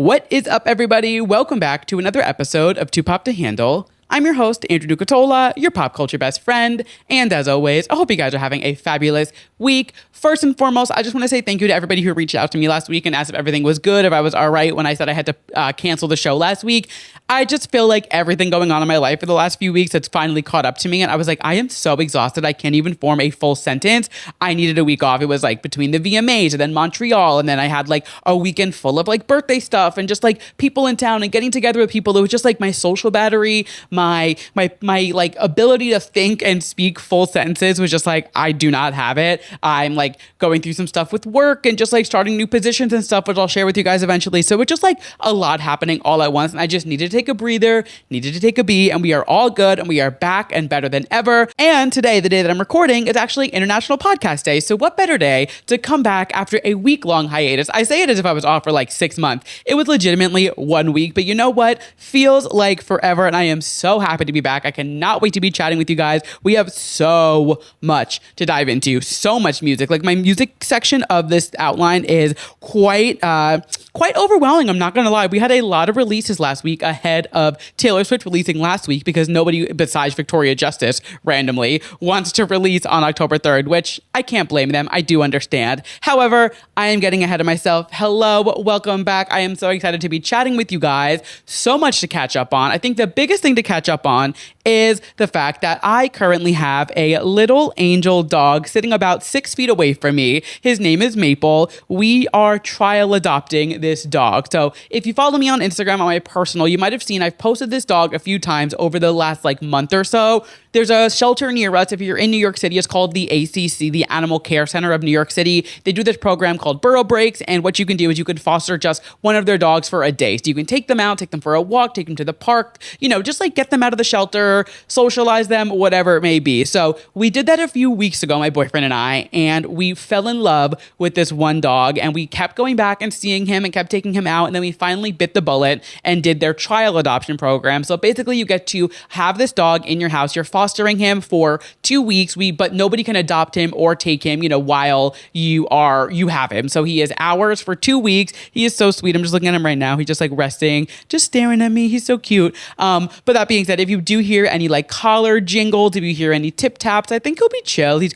What is up, everybody? Welcome back to another episode of Too Pop to Handle. I'm your host, Andrew Ducatola, your pop culture best friend. And as always, I hope you guys are having a fabulous week. First and foremost, I just want to say thank you to everybody who reached out to me last week and asked if everything was good, if I was all right when I said I had to cancel the show last week. I just feel like everything going on in my life for the last few weeks has finally caught up to me. And I was like, I am so exhausted. I can't even form a full sentence. I needed a week off. It was like between the VMAs and then Montreal. And then I had like a weekend full of like birthday stuff and just like people in town and getting together with people. It was just like my social battery, my like ability to think and speak full sentences was just like, I do not have it. I'm like going through some stuff with work and just like starting new positions and stuff, which I'll share with you guys eventually. So it's just like a lot happening all at once. And I just needed to take a breather, needed to take a beat, and we are all good and we are back and better than ever. And today, the day that I'm recording, is actually International Podcast Day. So what better day to come back after a week-long hiatus? I say it as if I was off for like 6 months. It was legitimately 1 week, but you know what? Feels like forever, and I am so happy to be back. I cannot wait to be chatting with you guys. We have so much to dive into, so much music. Like my music section of this outline is quite overwhelming. I'm not gonna lie. We had a lot of releases last week ahead of Taylor Swift releasing last week because nobody besides Victoria Justice randomly wants to release on October 3rd, which I can't blame them. I do understand. However, I am getting ahead of myself. Hello, welcome back. I am so excited to be chatting with you guys. So much to catch up on. I think the biggest thing to catch up on is the fact that I currently have a little angel dog sitting about 6 feet away from me. His name is Maple. We are trial adopting this dog. So if you follow me on Instagram on my personal, you might have seen I've posted this dog a few times over the last like month or so. There's a shelter near us. If you're in New York City, it's called the ACC, the Animal Care Center of New York City. They do this program called Burrow Breaks. And what you can do is you can foster just one of their dogs for a day. So you can take them out, take them for a walk, take them to the park, just like get them out of the shelter, socialize them, whatever it may be. So we did that a few weeks ago, my boyfriend and I, and we fell in love with this one dog, and we kept going back and seeing him and kept taking him out. And then we finally bit the bullet and did their trial adoption program. So basically you get to have this dog in your house. You're fostering him for 2 weeks, but nobody can adopt him or take him, while you have him. So he is ours for 2 weeks. He is so sweet. I'm just looking at him right now. He's just like resting, just staring at me. He's so cute. But that being said, if you do hear any like collar jingles, if you hear any tip taps, I think he'll be chill. He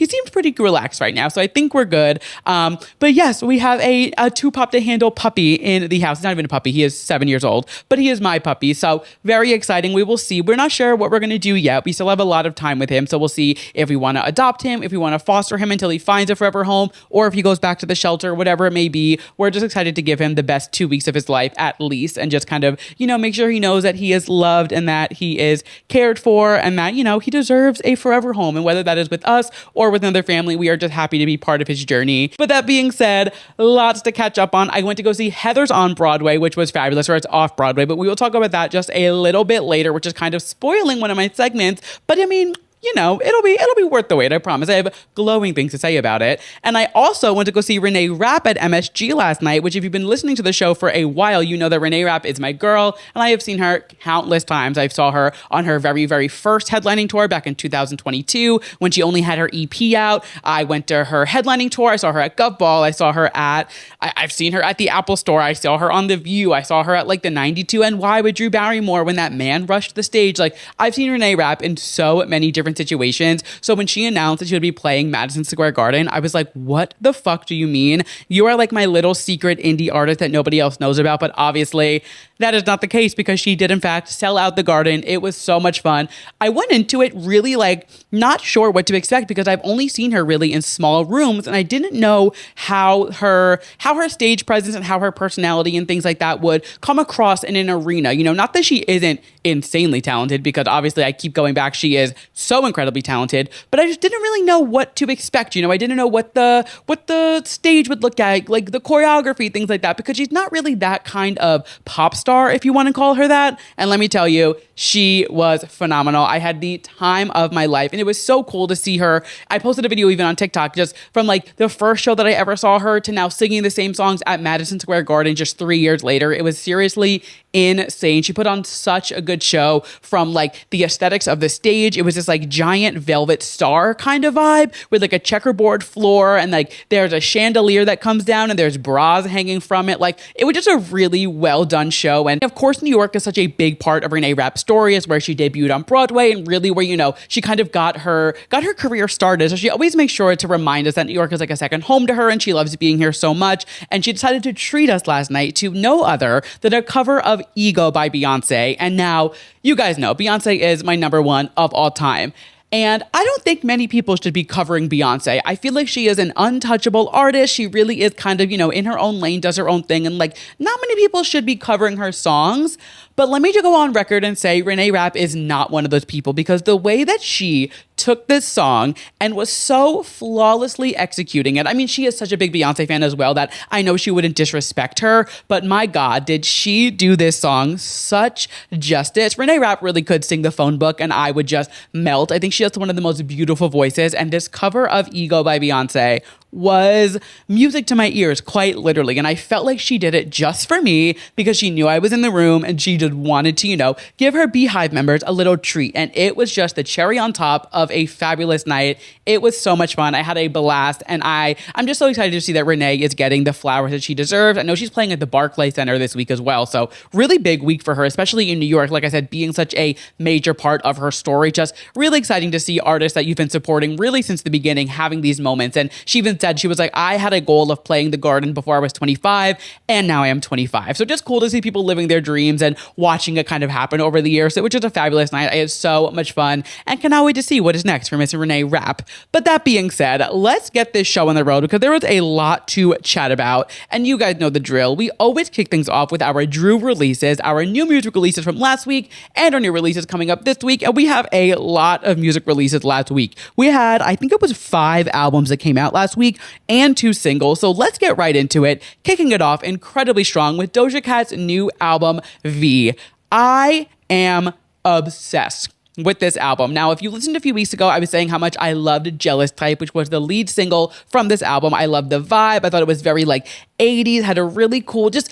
seems pretty relaxed right now. So I think we're good. But yes, we have a Too Pop to Handle puppy in the house. He's not even a puppy. He is 7 years old, but he is my puppy. So very exciting. We will see. We're not sure what we're going to do yet. We still have a lot of time with him. So we'll see if we want to adopt him, if we want to foster him until he finds a forever home, or if he goes back to the shelter, whatever it may be. We're just excited to give him the best 2 weeks of his life at least, and just kind of, make sure he knows that he is loved and that he is cared for and that, he deserves a forever home. And whether that is with us or with another family, we are just happy to be part of his journey. But that being said, lots to catch up on. I went to go see Heather's on Broadway, which was fabulous, or it's off Broadway, but we will talk about that just a little bit later, which is kind of spoiling one of my segments. But I mean, it'll be worth the wait, I promise. I have glowing things to say about it. And I also went to go see Reneé Rapp at MSG last night, which if you've been listening to the show for a while, you know that Reneé Rapp is my girl, and I have seen her countless times. I saw her on her very, very first headlining tour back in 2022 when she only had her EP out. I went to her headlining tour. I saw her at Gov Ball. I saw her I've seen her at the Apple Store. I saw her on The View. I saw her at like the 92 NY with Drew Barrymore when that man rushed the stage. Like, I've seen Reneé Rapp in so many different situations. So when she announced that she would be playing Madison Square Garden, I was like, what the fuck do you mean? You are like my little secret indie artist that nobody else knows about. But obviously that is not the case because she did in fact sell out the Garden. It was so much fun. I went into it really like not sure what to expect because I've only seen her really in small rooms, and I didn't know how her stage presence and how her personality and things like that would come across in an arena. Not that she isn't insanely talented, because obviously I keep going back, she is so incredibly talented, but I just didn't really know what to expect. I didn't know what the stage would look like the choreography, things like that, because she's not really that kind of pop star, if you want to call her that. And let me tell you, she was phenomenal. I had the time of my life, and it was so cool to see her. I posted a video even on TikTok just from like the first show that I ever saw her to now singing the same songs at Madison Square Garden just 3 years later. It was seriously insane. She put on such a good show, from like the aesthetics of the stage. It was this like like giant velvet star kind of vibe with like a checkerboard floor, and like there's a chandelier that comes down and there's bras hanging from it. Like it was just a really well done show. And of course, New York is such a big part of Reneé Rapp's story, is where she debuted on Broadway and really where, you know, she kind of got her career started. So she always makes sure to remind us that New York is like a second home to her and she loves being here so much. And she decided to treat us last night to no other than a cover of Ego by Beyonce. And now you guys know Beyonce is my number one of all time. And I don't think many people should be covering Beyonce. I feel like she is an untouchable artist. She really is kind of, you know, in her own lane, does her own thing. And like, not many people should be covering her songs. But let me just go on record and say Reneé Rapp is not one of those people, because the way that she took this song and was so flawlessly executing it. I mean, she is such a big Beyonce fan as well that I know she wouldn't disrespect her, but my God, did she do this song such justice. Reneé Rapp really could sing the phone book and I would just melt. I think she has one of the most beautiful voices, and this cover of Ego by Beyonce was music to my ears, quite literally. And I felt like she did it just for me because she knew I was in the room and she just wanted to, you know, give her Beehive members a little treat. And it was just the cherry on top of a fabulous night. It was so much fun. I had a blast, and I'm just so excited to see that Reneé is getting the flowers that she deserves. I know she's playing at the Barclays Center this week as well. So really big week for her, especially in New York. Like I said, being such a major part of her story, just really exciting to see artists that you've been supporting really since the beginning having these moments. And she even said, she was like, I had a goal of playing the Garden before I was 25, and now I am 25. So just cool to see people living their dreams and watching it kind of happen over the years. So it was just a fabulous night. I had so much fun and cannot wait to see what is next for Miss Reneé Rapp. But that being said, let's get this show on the road because there was a lot to chat about. And you guys know the drill. We always kick things off with our Drew releases, our new music releases from last week, and our new releases coming up this week. And we have a lot of music releases last week. We had, I think it was 5 albums that came out last week and 2 singles. So let's get right into it. Kicking it off incredibly strong with Doja Cat's new album, V. I am obsessed with this album. Now, if you listened a few weeks ago, I was saying how much I loved Jealous Type, which was the lead single from this album. I loved the vibe. I thought it was very like 80s, had a really cool, just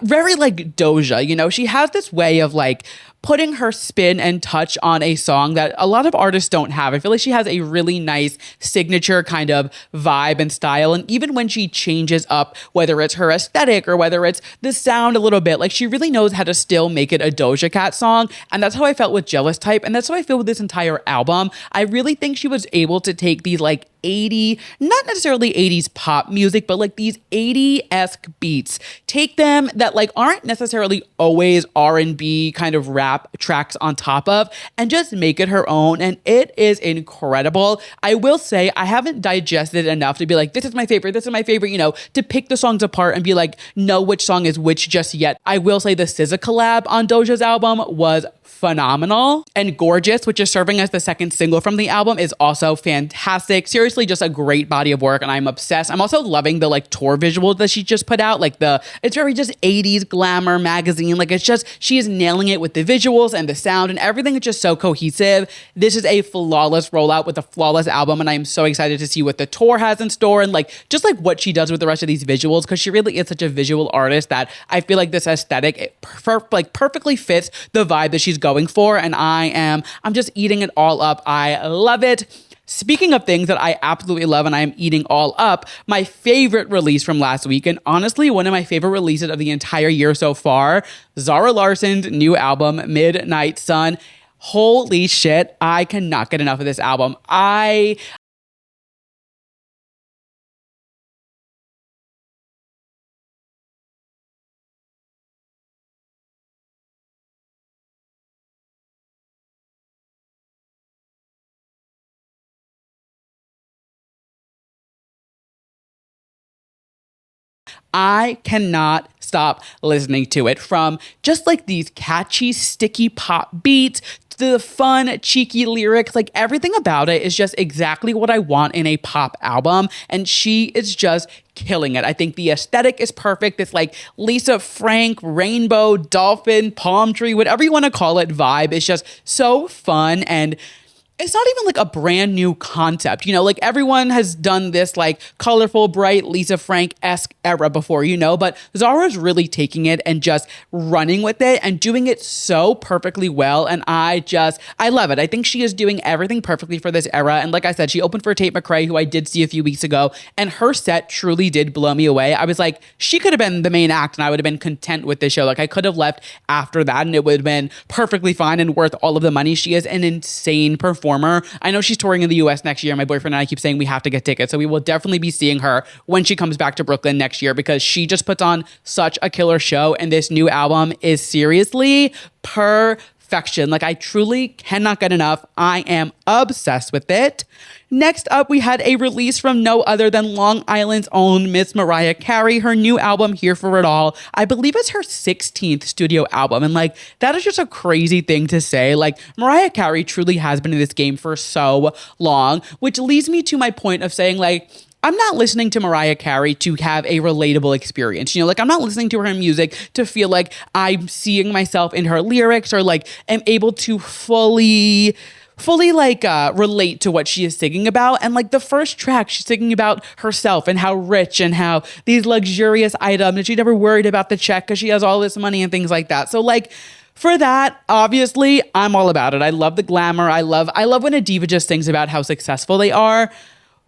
very like Doja, you know, she has this way of like putting her spin and touch on a song that a lot of artists don't have. I feel like she has a really nice signature kind of vibe and style. And even when she changes up, whether it's her aesthetic or whether it's the sound a little bit, like she really knows how to still make it a Doja Cat song. And that's how I felt with Jealous Type. And that's how I feel with this entire album. I really think she was able to take these like 80, not necessarily 80s pop music, but like these 80-esque beats, take them that like aren't necessarily always R&B kind of rap tracks on top of, and just make it her own. And it is incredible. I will say I haven't digested enough to be like, this is my favorite, you know, to pick the songs apart and be like, know which song is which just yet. I will say the SZA collab on Doja's album was phenomenal, and Gorgeous, which is serving as the second single from the album, is also fantastic. Seriously, just a great body of work, and I'm obsessed. I'm also loving the like tour visuals that she just put out, like it's very just 80s glamour magazine. Like it's just, she is nailing it with the visuals and the sound and everything. It's just so cohesive. This is a flawless rollout with a flawless album, and I'm so excited to see what the tour has in store and like just like what she does with the rest of these visuals, because she really is such a visual artist that I feel like this aesthetic perfectly fits the vibe that she's going for, and I'm just eating it all up. I love it. Speaking of things that I absolutely love and I am eating all up, my favorite release from last week, and honestly one of my favorite releases of the entire year so far, Zara Larsson's new album, Midnight Sun. Holy shit, I cannot get enough of this album. I cannot stop listening to it, from just like these catchy, sticky pop beats to the fun, cheeky lyrics. Like everything about it is just exactly what I want in a pop album. And she is just killing it. I think the aesthetic is perfect. This like Lisa Frank, rainbow, dolphin, palm tree, whatever you want to call it vibe is just so fun. And it's not even like a brand new concept, like everyone has done this like colorful, bright Lisa Frank-esque era before, but Zara's really taking it and just running with it and doing it so perfectly well. And I love it. I think she is doing everything perfectly for this era. And like I said, she opened for Tate McRae, who I did see a few weeks ago, and her set truly did blow me away. I was like, she could have been the main act and I would have been content with this show. Like I could have left after that and it would have been perfectly fine and worth all of the money. She is an insane performer. I know she's touring in the US next year. My boyfriend and I keep saying we have to get tickets. So we will definitely be seeing her when she comes back to Brooklyn next year because she just puts on such a killer show. And this new album is seriously perfection. Like I truly cannot get enough. I am obsessed with it. Next up, we had a release from no other than Long Island's own Miss Mariah Carey. Her new album, Here for It All, I believe it's her 16th studio album. And like, that is just a crazy thing to say. Like, Mariah Carey truly has been in this game for so long, which leads me to my point of saying like, I'm not listening to Mariah Carey to have a relatable experience. Like I'm not listening to her music to feel like I'm seeing myself in her lyrics or like am able to fully like relate to what she is singing about. And like the first track, she's singing about herself and how rich and how these luxurious items and she never worried about the check because she has all this money and things like that. So like for that, obviously, I'm all about it. I love the glamour. I love when a diva just sings about how successful they are.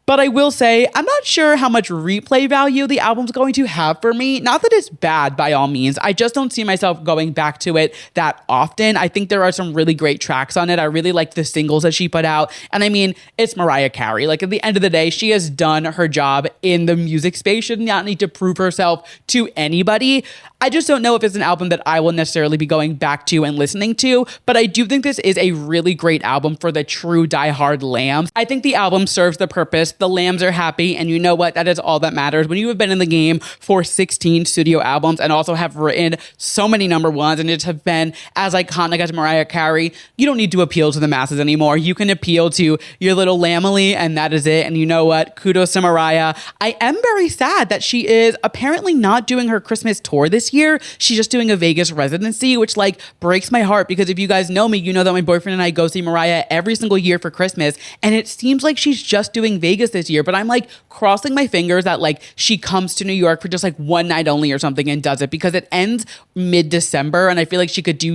But I will say, I'm not sure how much replay value the album's going to have for me. Not that it's bad by all means. I just don't see myself going back to it that often. I think there are some really great tracks on it. I really like the singles that she put out. And I mean, it's Mariah Carey. Like at the end of the day, she has done her job in the music space. She does not need to prove herself to anybody. I just don't know if it's an album that I will necessarily be going back to and listening to, but I do think this is a really great album for the true diehard lambs. I think the album serves the purpose. The lambs are happy, and you know what? That is all that matters. When you have been in the game for 16 studio albums and also have written so many number ones and just have been as iconic as Mariah Carey, you don't need to appeal to the masses anymore. You can appeal to your little lamely, and that is it. And you know what? Kudos to Mariah. I am very sad that she is apparently not doing her Christmas tour this year. She's just doing a Vegas residency, which like breaks my heart because if you guys know me, you know that my boyfriend and I go see Mariah every single year for Christmas. And it seems like she's just doing Vegas this year, but I'm like crossing my fingers that like she comes to New York for just like one night only or something and does it because it ends mid-December. And I feel like she could do,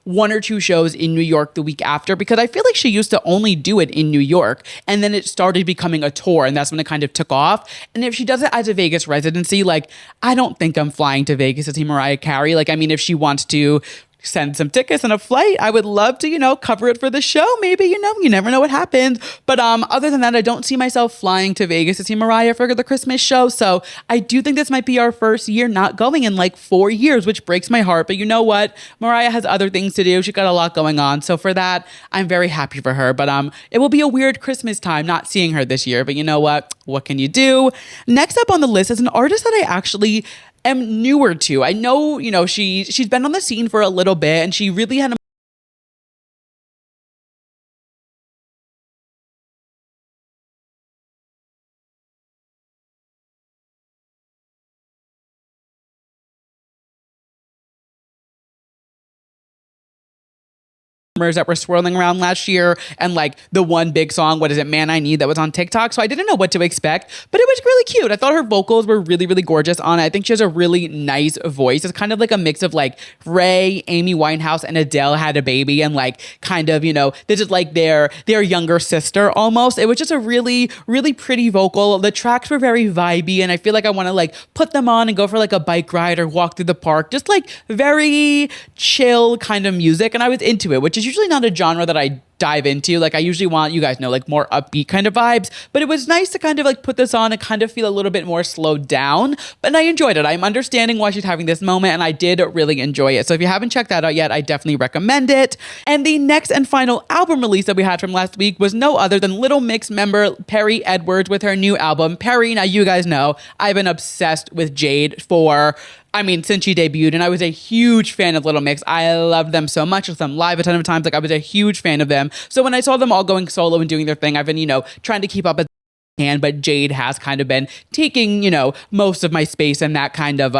one or two shows in New York the week after because I feel like she used to only do it in New York. And then it started becoming a tour and that's when it kind of took off. And if she does it as a Vegas residency, like I don't think I'm flying to Vegas to see Mariah Carey. Like, I mean, if she wants to send some tickets and a flight, I would love to, cover it for the show. Maybe, you never know what happens. But other than that, I don't see myself flying to Vegas to see Mariah for the Christmas show. So I do think this might be our first year not going in like 4 years, which breaks my heart. But you know what? Mariah has other things to do. She's got a lot going on. So for that, I'm very happy for her. But it will be a weird Christmas time not seeing her this year. But you know what? What can you do? Next up on the list is an artist that I actually am newer to. I know, she's been on the scene for a little bit and she really had a that were swirling around last year and like the one big song, what is it, Man I Need, that was on TikTok. So I didn't know what to expect, but it was really cute. I thought her vocals were really, really gorgeous on it. I think she has a really nice voice. It's kind of like a mix of like Ray, Amy Winehouse, and Adele had a baby and like kind of, this is like their younger sister almost. It was just a really, really pretty vocal. The tracks were very vibey and I feel like I want to like put them on and go for like a bike ride or walk through the park. Just like very chill kind of music. And I was into it, which is usually not a genre that I dive into. Like I usually want, you guys know, like more upbeat kind of vibes, but it was nice to kind of like put this on and kind of feel a little bit more slowed down, but I enjoyed it. I'm understanding why she's having this moment and I did really enjoy it. So if you haven't checked that out yet, I definitely recommend it. And the next and final album release that we had from last week was no other than Little Mix member Perry Edwards with her new album, Perry. Now you guys know I've been obsessed with Jade since she debuted, and I was a huge fan of Little Mix. I loved them so much. I saw them live a ton of times. Like I was a huge fan of them. So when I saw them all going solo and doing their thing, I've been, trying to keep up as I can, but Jade has kind of been taking, most of my space in that kind of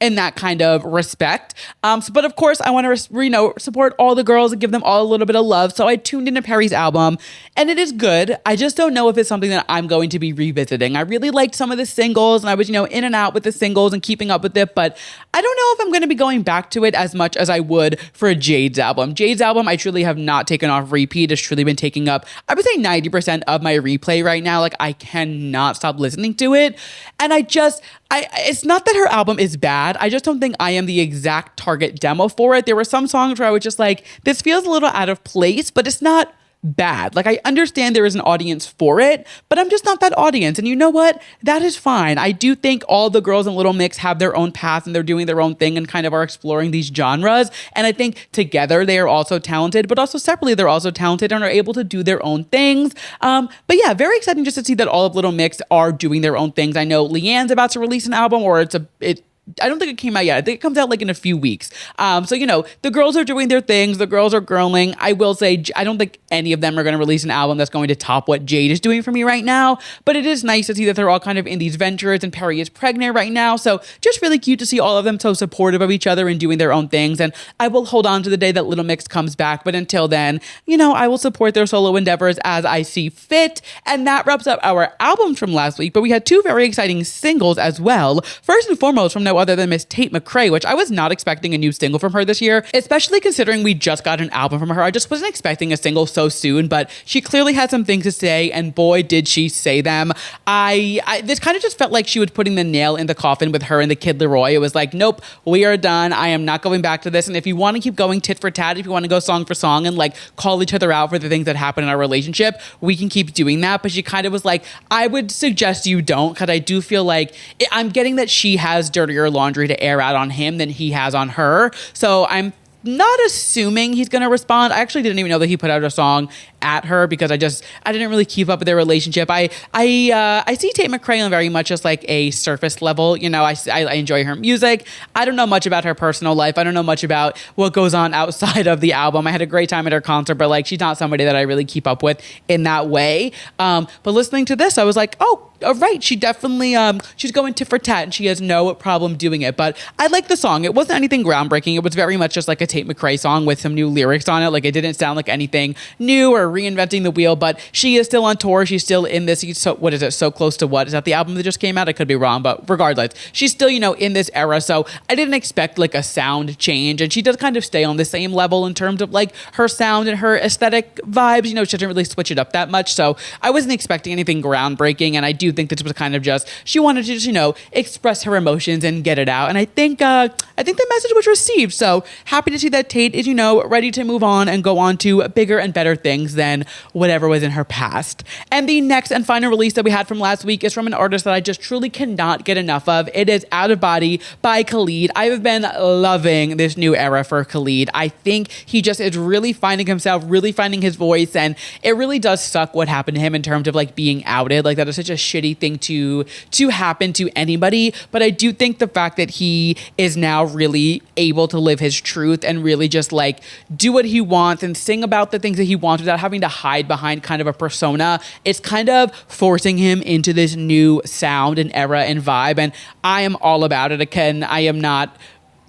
in that kind of respect. But of course, I want to, support all the girls and give them all a little bit of love. So I tuned into Perry's album, and it is good. I just don't know if it's something that I'm going to be revisiting. I really liked some of the singles, and I was, in and out with the singles and keeping up with it, but I don't know if I'm going to be going back to it as much as I would for Jade's album. Jade's album, I truly have not taken off repeat. It's truly been taking up, I would say 90% of my replay right now. Like, I cannot stop listening to it. And it's not that her album is bad. I just don't think I am the exact target demo for it. There were some songs where I was just like, this feels a little out of place, but it's not bad. Like, I understand there is an audience for it, but I'm just not that audience. And you know what? That is fine. I do think all the girls in Little Mix have their own path and they're doing their own thing and kind of are exploring these genres. And I think together they are also talented, but also separately they're also talented and are able to do their own things. But yeah, very exciting just to see that all of Little Mix are doing their own things. I know Leanne's about to release an album, or I don't think it came out yet. I think it comes out like in a few weeks. So, the girls are doing their things. The girls are girling. I will say, I don't think any of them are going to release an album that's going to top what Jade is doing for me right now. But it is nice to see that they're all kind of in these ventures, and Perry is pregnant right now. So just really cute to see all of them so supportive of each other and doing their own things. And I will hold on to the day that Little Mix comes back. But until then, I will support their solo endeavors as I see fit. And that wraps up our albums from last week. But we had two very exciting singles as well. First and foremost, from no other than Miss Tate McRae, which I was not expecting a new single from her this year, especially considering we just got an album from her. I just wasn't expecting a single so soon, but she clearly had some things to say, and boy, did she say them. This kind of just felt like she was putting the nail in the coffin with her and the Kid Leroy. It was like, nope, we are done. I am not going back to this. And if you want to keep going tit for tat, if you want to go song for song and like call each other out for the things that happen in our relationship, we can keep doing that. But she kind of was like, I would suggest you don't, because I do feel like I'm getting that she has dirtier laundry to air out on him than he has on her. So I'm not assuming he's going to respond. I actually didn't even know that he put out a song at her because I didn't really keep up with their relationship. I see Tate McRae on very much as like a surface level. I enjoy her music. I don't know much about her personal life. I don't know much about what goes on outside of the album. I had a great time at her concert, but like, she's not somebody that I really keep up with in that way. But listening to this, I was like, oh, right. She definitely, she's going tit for tat and she has no problem doing it. But I like the song. It wasn't anything groundbreaking. It was very much just like a Tate McRae song with some new lyrics on it. Like, it didn't sound like anything new or reinventing the wheel, but she is still on tour. She's still in this. So what is it? So Close to What? Is that the album that just came out? I could be wrong, but regardless, she's still, in this era. So I didn't expect like a sound change, and she does kind of stay on the same level in terms of like her sound and her aesthetic vibes. She doesn't really switch it up that much. So I wasn't expecting anything groundbreaking. And I do think this was kind of just, she wanted to just, express her emotions and get it out. And I think the message was received. So happy to see that Tate is, ready to move on and go on to bigger and better things than whatever was in her past. And the next and final release that we had from last week is from an artist that I just truly cannot get enough of. It is Out of Body by Khalid. I have been loving this new era for Khalid. I think he just is really finding himself, really finding his voice, and it really does suck what happened to him in terms of like being outed. Like, that is such a shitty thing to happen to anybody. But I do think the fact that he is now really able to live his truth and really just like do what he wants and sing about the things that he wants without having to hide behind kind of a persona, it's kind of forcing him into this new sound and era and vibe. And I am all about it. Again, I am not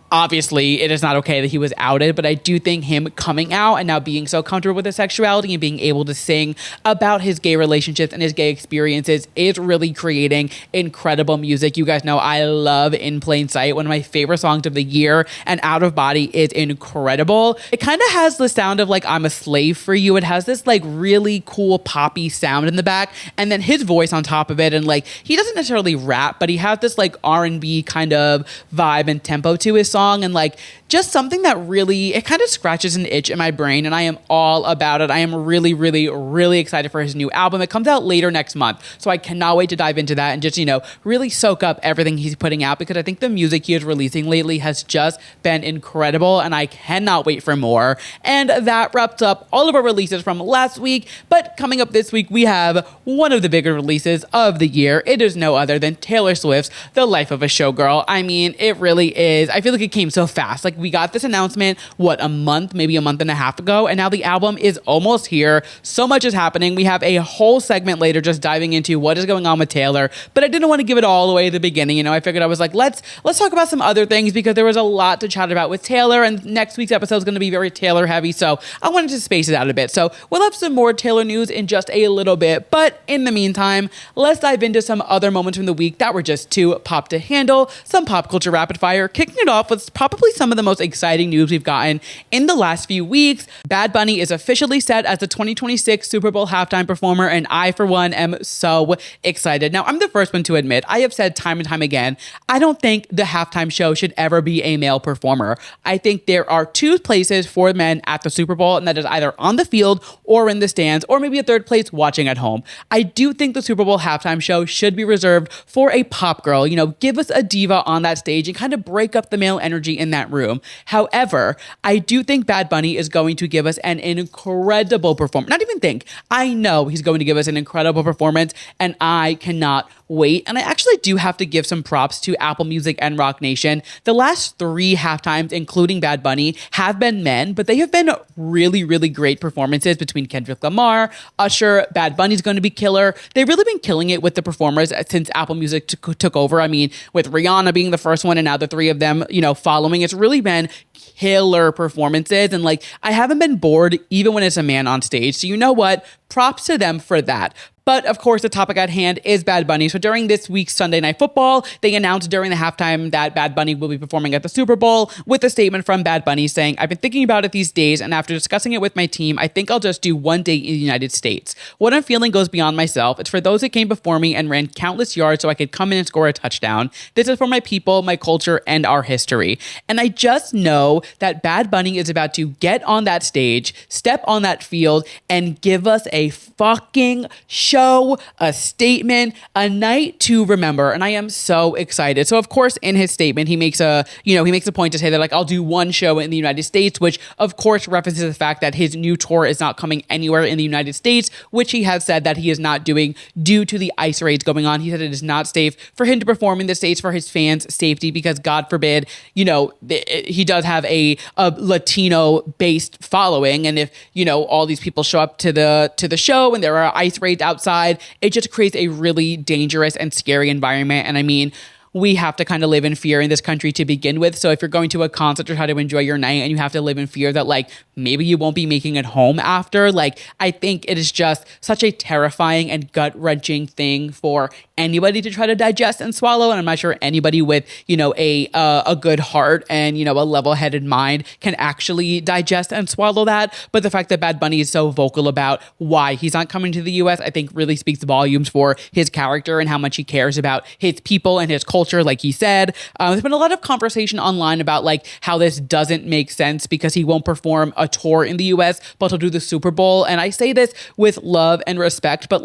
obviously, it is not okay that he was outed, but I do think him coming out and now being so comfortable with his sexuality and being able to sing about his gay relationships and his gay experiences is really creating incredible music. You guys know I love In Plain Sight, one of my favorite songs of the year, and Out of Body is incredible. It kind of has the sound of like I'm a Slave for You. It has this like really cool poppy sound in the back, and then his voice on top of it, and like he doesn't necessarily rap, but he has this like R&B kind of vibe and tempo to his song, and like just something that really, it kind of scratches an itch in my brain, and I am all about it. I am really, really, really excited for his new album. It comes out later next month, so I cannot wait to dive into that and just, really soak up everything he's putting out, because I think the music he is releasing lately has just been incredible, and I cannot wait for more. And that wraps up all of our releases from last week, but coming up this week, we have one of the bigger releases of the year. It is no other than Taylor Swift's The Life of a Showgirl. I mean, it really is. I feel like it came so fast. Like we got this announcement, maybe a month and a half ago, and now the album is almost here. So much is happening. We have a whole segment later just diving into what is going on with Taylor, but I didn't want to give it all away at the beginning. I figured I was like, let's talk about some other things because there was a lot to chat about with Taylor, and next week's episode is going to be very Taylor heavy, so I wanted to space it out a bit. So we'll have some more Taylor news in just a little bit, but in the meantime, let's dive into some other moments from the week that were just too pop to handle, some pop culture rapid fire, kicking it off with probably some of the most exciting news we've gotten in the last few weeks. Bad Bunny is officially set as the 2026 Super Bowl halftime performer, and I, for one, am so excited. Now, I'm the first one to admit, I have said time and time again, I don't think the halftime show should ever be a male performer. I think there are two places for men at the Super Bowl, and that is either on the field or in the stands, or maybe a third place watching at home. I do think the Super Bowl halftime show should be reserved for a pop girl. Give us a diva on that stage and kind of break up the male energy in that room. However, I do think Bad Bunny is going to give us an incredible performance. Not even think, I know he's going to give us an incredible performance, and I cannot wait. And I actually do have to give some props to Apple Music and Rock Nation. The last 3 halftimes, including Bad Bunny, have been men, but they have been really, really great performances between Kendrick Lamar, Usher. Bad Bunny's going to be killer. They've really been killing it with the performers since Apple Music took over. I mean, with Rihanna being the first one and now the 3 of them, following, it's really been killer performances. And I haven't been bored even when it's a man on stage. So you know what? Props to them for that. But of course, the topic at hand is Bad Bunny. So during this week's Sunday Night Football, they announced during the halftime that Bad Bunny will be performing at the Super Bowl, with a statement from Bad Bunny saying, "I've been thinking about it these days, and after discussing it with my team, I think I'll just do one day in the United States. What I'm feeling goes beyond myself. It's for those that came before me and ran countless yards so I could come in and score a touchdown. This is for my people, my culture, and our history." And I just know that Bad Bunny is about to get on that stage, step on that field, and give us a fucking show, a statement, a night to remember. And I am so excited. So of course, in his statement, he makes a point to say that I'll do one show in the United States, which of course references the fact that his new tour is not coming anywhere in the United States, which he has said that he is not doing due to the ICE raids going on. He said it is not safe for him to perform in the States for his fans' safety because God forbid, he does have a Latino based following. And if, all these people show up to the show and there are ICE raids outside, it just creates a really dangerous and scary environment. And I mean, we have to kind of live in fear in this country to begin with. So if you're going to a concert or try to enjoy your night and you have to live in fear that maybe you won't be making it home after, I think it is just such a terrifying and gut-wrenching thing for anybody to try to digest and swallow. And I'm not sure anybody with, a good heart and, a level-headed mind can actually digest and swallow that. But the fact that Bad Bunny is so vocal about why he's not coming to the US, I think really speaks volumes for his character and how much he cares about his people and his culture, like he said. There's been a lot of conversation online about how this doesn't make sense because he won't perform a tour in the US, but he'll do the Super Bowl. And I say this with love and respect, but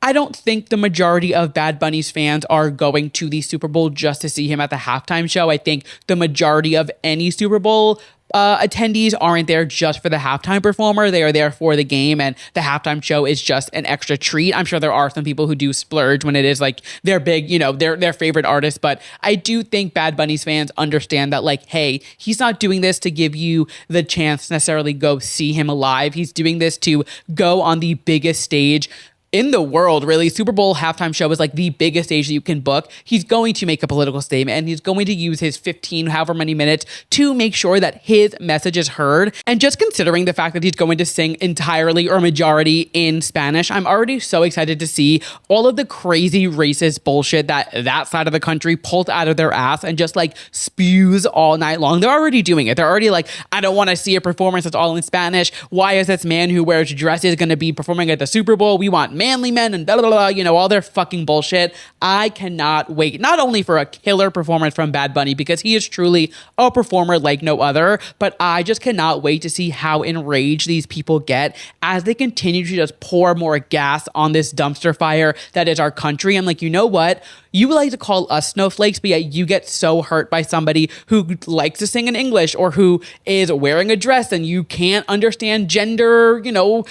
I don't think the majority of Bad Bunny's fans are going to the Super Bowl just to see him at the halftime show. I think the majority of any Super Bowl attendees aren't there just for the halftime performer. They are there for the game, and the halftime show is just an extra treat. I'm sure there are some people who do splurge when it is their big, their favorite artist, but I do think Bad Bunny's fans understand that hey, he's not doing this to give you the chance to necessarily go see him live. He's doing this to go on the biggest stage in the world, really. Super Bowl halftime show is the biggest stage that you can book. He's going to make a political statement, and he's going to use his 15, however many minutes to make sure that his message is heard. And just considering the fact that he's going to sing entirely or majority in Spanish, I'm already so excited to see all of the crazy racist bullshit that side of the country pulls out of their ass and just spews all night long. They're already doing it. They're already I don't want to see a performance that's all in Spanish. Why is this man who wears dresses going to be performing at the Super Bowl? We want manly men and blah, blah, blah, all their fucking bullshit. I cannot wait, not only for a killer performance from Bad Bunny, because he is truly a performer like no other, but I just cannot wait to see how enraged these people get as they continue to just pour more gas on this dumpster fire that is our country. I'm you know what? you like to call us snowflakes, but yet you get so hurt by somebody who likes to sing in English or who is wearing a dress and you can't understand gender,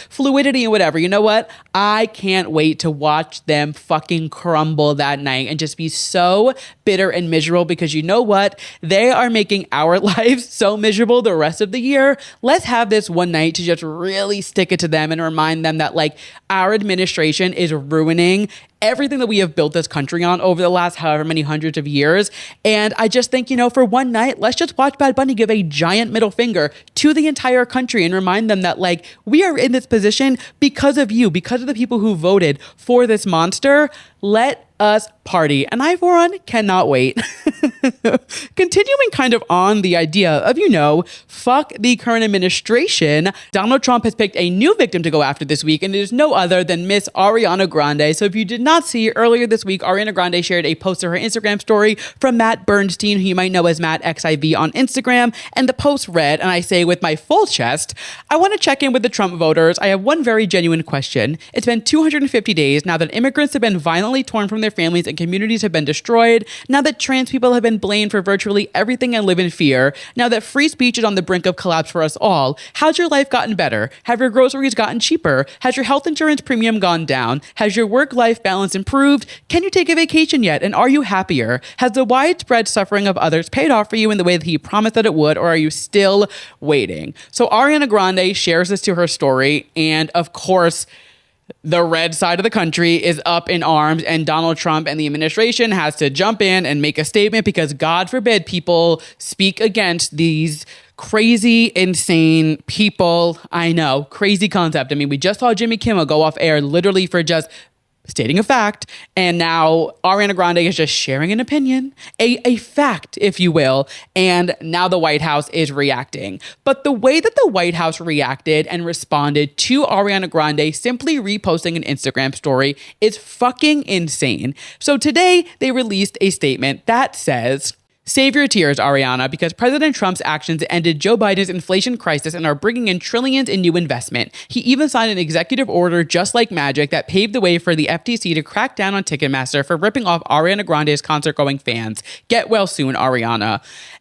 fluidity and whatever. You know what? I can't wait to watch them fucking crumble that night and just be so bitter and miserable because you know what? They are making our lives so miserable the rest of the year. Let's have this one night to just really stick it to them and remind them that like our administration is ruining everything that we have built this country on over the last however many hundreds of years. And I just think, for one night, let's just watch Bad Bunny give a giant middle finger to the entire country and remind them that like we are in this position because of you, because of the people who voted for this monster. Let us party. And I, for one, cannot wait. Continuing kind of on the idea of, fuck the current administration, Donald Trump has picked a new victim to go after this week, and it is no other than Miss Ariana Grande. So if you did not see, earlier this week, Ariana Grande shared a post to her Instagram story from Matt Bernstein, who you might know as Matt XIV on Instagram, and the post read, and I say with my full chest, I want to check in with the Trump voters. I have one very genuine question. It's been 250 days now that immigrants have been violently torn from their families and communities have been destroyed, now that trans people have been blamed for virtually everything and live in fear, now that free speech is on the brink of collapse for us all. How's your life gotten better? Have your groceries gotten cheaper? Has your health insurance premium gone down? Has your work-life balance improved? Can you take a vacation yet? And are you happier? Has the widespread suffering of others paid off for you in the way that he promised that it would, or are you still waiting? So Ariana Grande shares this to her story, and of course, the red side of the country is up in arms, and Donald Trump and the administration has to jump in and make a statement because God forbid people speak against these crazy, insane people. I know, crazy concept. I mean, we just saw Jimmy Kimmel go off air literally for just stating a fact, and now Ariana Grande is just sharing an opinion, a fact, if you will, and now the White House is reacting. But the way that the White House reacted and responded to Ariana Grande simply reposting an Instagram story is fucking insane. So today, they released a statement that says, "Save your tears, Ariana, because President Trump's actions ended Joe Biden's inflation crisis and are bringing in trillions in new investment. He even signed an executive order just like magic that paved the way for the FTC to crack down on Ticketmaster for ripping off Ariana Grande's concert-going fans. Get well soon, Ariana."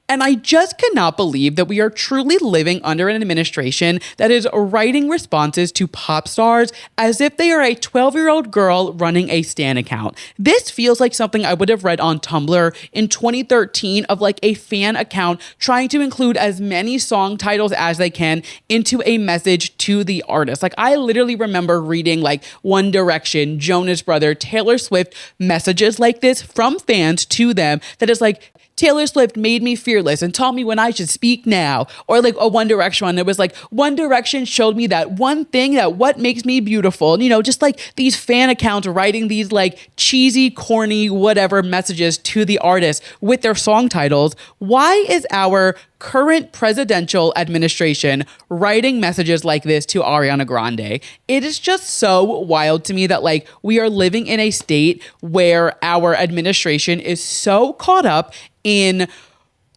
And I just cannot believe that we are truly living under an administration that is writing responses to pop stars as if they are a 12-year-old girl running a Stan account. This feels like something I would have read on Tumblr in 2013 of like a fan account trying to include as many song titles as they can into a message to the artist. Like I literally remember reading like One Direction, Jonas Brother, Taylor Swift messages like this from fans to them that is like, Taylor Swift made me fearless and taught me when I should speak now. Or like a One Direction one. It was like, One Direction showed me that one thing, that what makes me beautiful. And, just like these fan accounts writing these like cheesy, corny, whatever messages to the artist with their song titles. Why is our current presidential administration writing messages like this to Ariana Grande? It is just so wild to me that like we are living in a state where our administration is so caught up in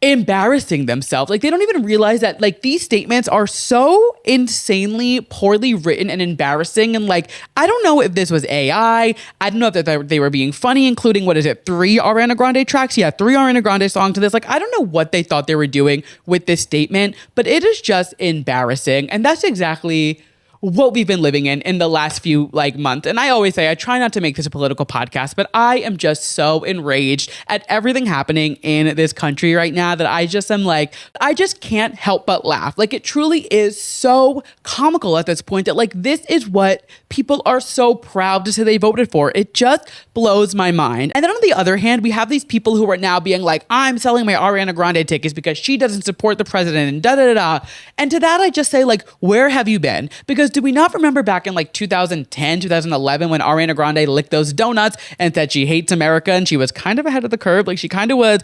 embarrassing themselves. Like they don't even realize that like these statements are so insanely poorly written and embarrassing. And like, I don't know if this was AI. I don't know if they were being funny, including, 3 Ariana Grande tracks? Yeah, 3 Ariana Grande songs to this. Like, I don't know what they thought they were doing with this statement, but it is just embarrassing. And that's exactly what we've been living in the last few months. And I always say, I try not to make this a political podcast, but I am just so enraged at everything happening in this country right now that I just am like, I just can't help but laugh. Like it truly is so comical at this point that like, this is what people are so proud to say they voted for. It just blows my mind. And then on the other hand, we have these people who are now being like, I'm selling my Ariana Grande tickets because she doesn't support the president and da da da da. And to that, I just say like, where have you been? Because do we not remember back in 2010, 2011 when Ariana Grande licked those donuts and said she hates America and she was kind of ahead of the curve? Like she kind of was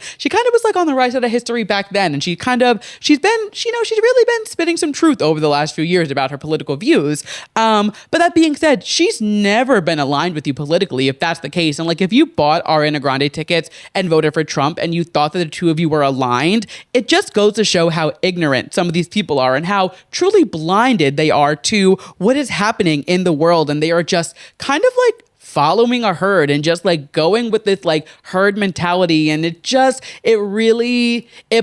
like on the right side of history back then. And she's really been spitting some truth over the last few years about her political views. But that being said, she's never been aligned with you politically, if that's the case. And like, if you bought Ariana Grande tickets and voted for Trump and you thought that the two of you were aligned, it just goes to show how ignorant some of these people are and how truly blinded they are to what is happening in the world. And they are just kind of like following a herd and just like going with this like herd mentality. And it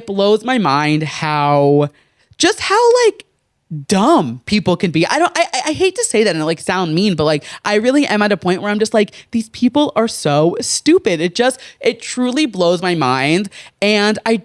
blows my mind how like dumb people can be. I hate to say that and like sound mean, but like I really am at a point where I'm just like, these people are so stupid. It truly blows my mind. And I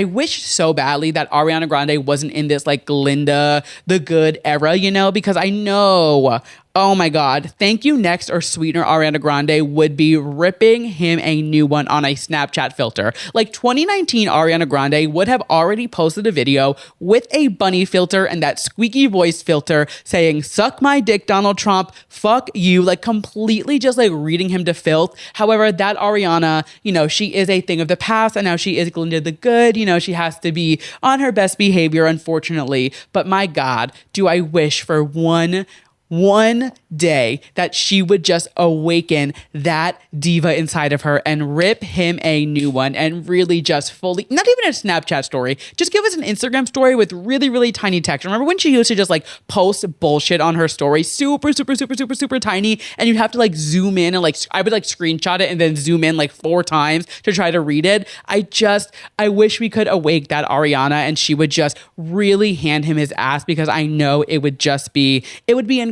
wish so badly that Ariana Grande wasn't in this like Glinda the Good era, because I know, oh my God, Thank You Next or Sweetener Ariana Grande would be ripping him a new one on a Snapchat filter. Like 2019 Ariana Grande would have already posted a video with a bunny filter and that squeaky voice filter saying, "Suck my dick, Donald Trump, fuck you," like completely just like reading him to filth. However, that Ariana, she is a thing of the past and now she is Glinda the Good. She has to be on her best behavior, unfortunately. But my God, do I wish for one day that she would just awaken that diva inside of her and rip him a new one and really just fully, not even a Snapchat story, just give us an Instagram story with really, really tiny text. Remember when she used to just like post bullshit on her story, super, super, super, super, super tiny, and you'd have to like zoom in and like, I would like screenshot it and then zoom in like 4 times to try to read it. I wish we could awake that Ariana and she would just really hand him his ass, because I know it would be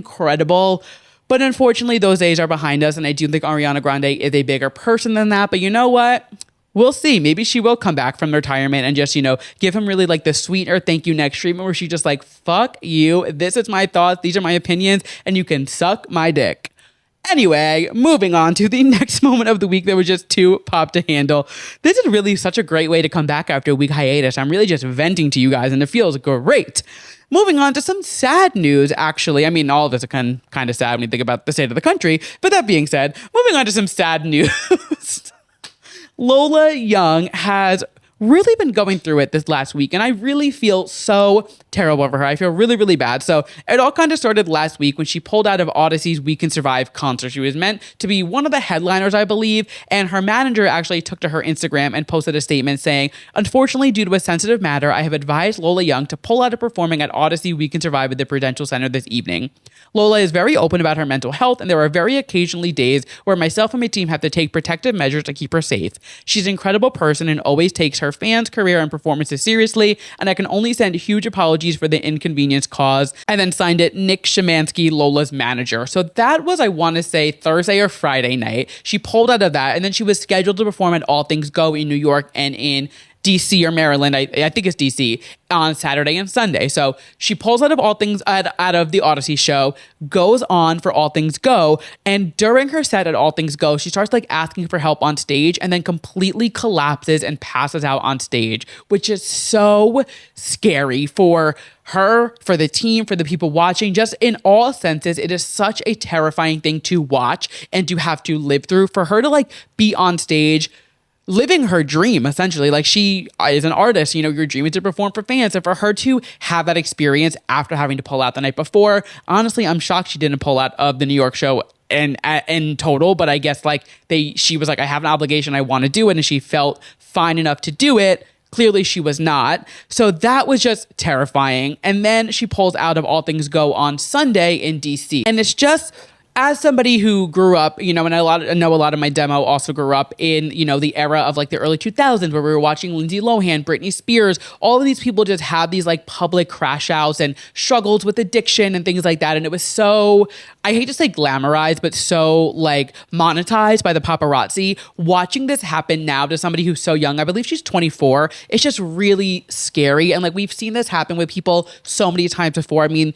incredible. But unfortunately, those days are behind us, and I do think Ariana Grande is a bigger person than that. But you know what? We'll see. Maybe she will come back from retirement and just, give him really like the sweetener Thank You Next treatment, where she just like, fuck you. This is my thoughts. These are my opinions, and you can suck my dick. Anyway, moving on to the next moment of the week that was just too pop to handle. This is really such a great way to come back after a week hiatus. I'm really just venting to you guys, and it feels great. Moving on to some sad news, actually. I mean, all of this is kind of sad when you think about the state of the country. But that being said, moving on to some sad news. Lola Young has really been going through it this last week, and I really feel so terrible for her. I feel really, really bad. So it all kind of started last week when she pulled out of Odyssey's We Can Survive concert. She was meant to be one of the headliners, I believe, and her manager actually took to her Instagram and posted a statement saying, "Unfortunately, due to a sensitive matter, I have advised Lola Young to pull out of performing at Odyssey We Can Survive at the Prudential Center this evening. Lola is very open about her mental health, and there are very occasionally days where myself and my team have to take protective measures to keep her safe. She's an incredible person and always takes her fans' career and performances seriously, and I can only send huge apologies for the inconvenience caused," and then signed it Nick Shemansky, Lola's manager. So that was, I want to say, Thursday or Friday night. She pulled out of that, and then she was scheduled to perform at All Things Go in New York and in DC or Maryland, I think it's DC, on Saturday and Sunday. So she pulls out of out of the Odyssey show, goes on for All Things Go, and during her set at All Things Go, she starts like asking for help on stage and then completely collapses and passes out on stage, which is so scary for her, for the team, for the people watching. Just in all senses, it is such a terrifying thing to watch and to have to live through. For her to like be on stage living her dream, essentially. Like, she is an artist, your dream is to perform for fans. And for her to have that experience after having to pull out the night before, honestly, I'm shocked she didn't pull out of the New York show in total. But I guess she was like, I have an obligation, I want to do it. And she felt fine enough to do it. Clearly she was not. So that was just terrifying. And then she pulls out of All Things Go on Sunday in DC. And it's just, as somebody who grew up, and I know a lot of my demo also grew up in, the era of like the early 2000s where we were watching Lindsay Lohan, Britney Spears, all of these people just have these like public crash outs and struggles with addiction and things like that. And it was so, I hate to say glamorized, but so like monetized by the paparazzi. Watching this happen now to somebody who's so young, I believe she's 24, it's just really scary. And like, we've seen this happen with people so many times before. I mean,